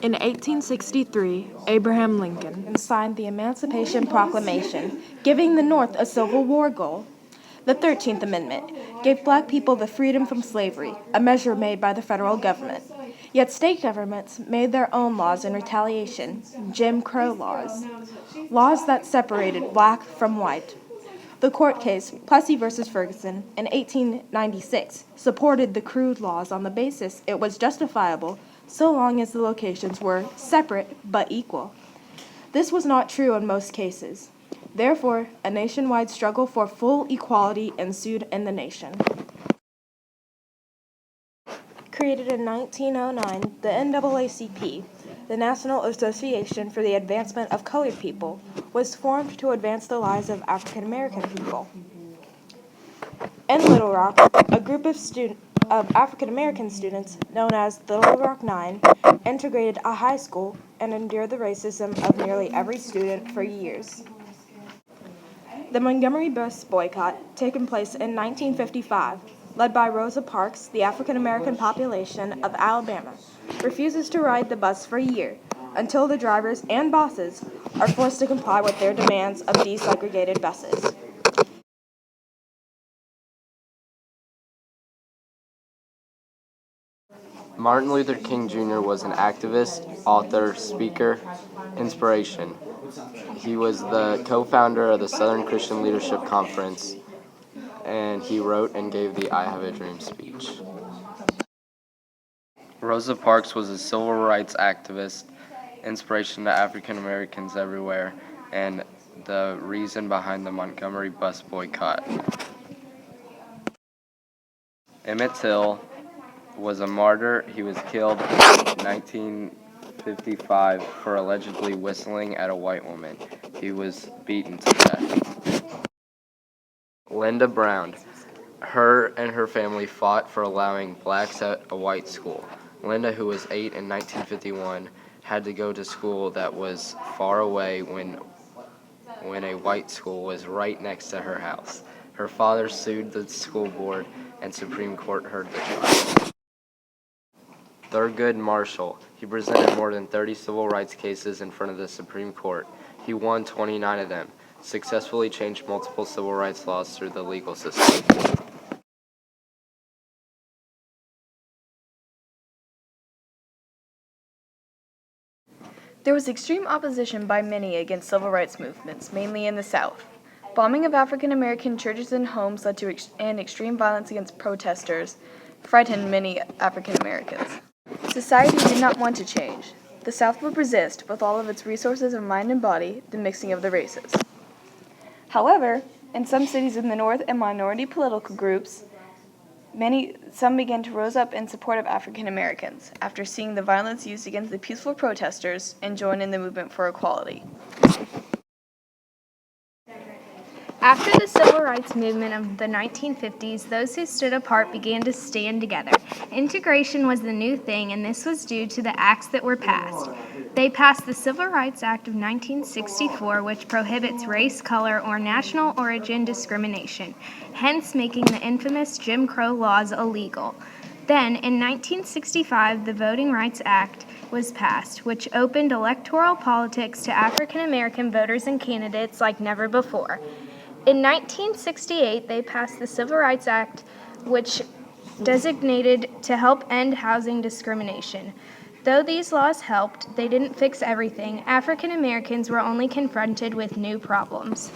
In 1863, Abraham Lincoln signed the Emancipation Proclamation, giving the North a Civil War goal. The 13th Amendment gave black people the freedom from slavery, a measure made by the federal government. Yet state governments made their own laws in retaliation, Jim Crow laws that separated black from white. The court case, Plessy v. Ferguson, in 1896, supported the crude laws on the basis it was justifiable so long as the locations were separate but equal. This was not true in most cases. Therefore, a nationwide struggle for full equality ensued in the nation. Created in 1909, the NAACP, the National Association for the Advancement of Colored People, was formed to advance the lives of African American people. In Little Rock, a group of African American students, known as the Little Rock Nine, integrated a high school and endured the racism of nearly every student for years. The Montgomery bus boycott, taken place in 1955, led by Rosa Parks, the African American population of Alabama, refuses to ride the bus for a year until the drivers and bosses are forced to comply with their demands of desegregated buses. Martin Luther King Jr. was an activist, author, speaker, inspiration. He was the co-founder of the Southern Christian Leadership Conference, and he wrote and gave the I Have a Dream speech. Rosa Parks was a civil rights activist, inspiration to African Americans everywhere, and the reason behind the Montgomery bus boycott. Emmett Till was a martyr. He was killed in 1955 for allegedly whistling at a white woman. He was beaten to death. Linda Brown. Her and her family fought for allowing blacks at a white school. Linda, who was 8 in 1951, had to go to school that was far away when a white school was right next to her house. Her father sued the school board, and Supreme Court heard the trial. Thurgood Marshall. He presented more than 30 civil rights cases in front of the Supreme Court. He won 29 of them, successfully changed multiple civil rights laws through the legal system. There was extreme opposition by many against civil rights movements, mainly in the South. Bombing of African American churches and homes led to extreme violence against protesters, frightened many African Americans. Society did not want to change. The South would resist, with all of its resources of mind and body, the mixing of the races. However, in some cities in the North and minority political groups, some began to rise up in support of African Americans after seeing the violence used against the peaceful protesters and join in the movement for equality. After the civil rights movement of the 1950s, those who stood apart began to stand together. Integration was the new thing, and this was due to the acts that were passed. They passed the Civil Rights Act of 1964, which prohibits race, color, or national origin discrimination, hence making the infamous Jim Crow laws illegal. Then, in 1965, the Voting Rights Act was passed, which opened electoral politics to African American voters and candidates like never before. In 1968, they passed the Civil Rights Act, which designated to help end housing discrimination. Though these laws helped, they didn't fix everything. African Americans were only confronted with new problems.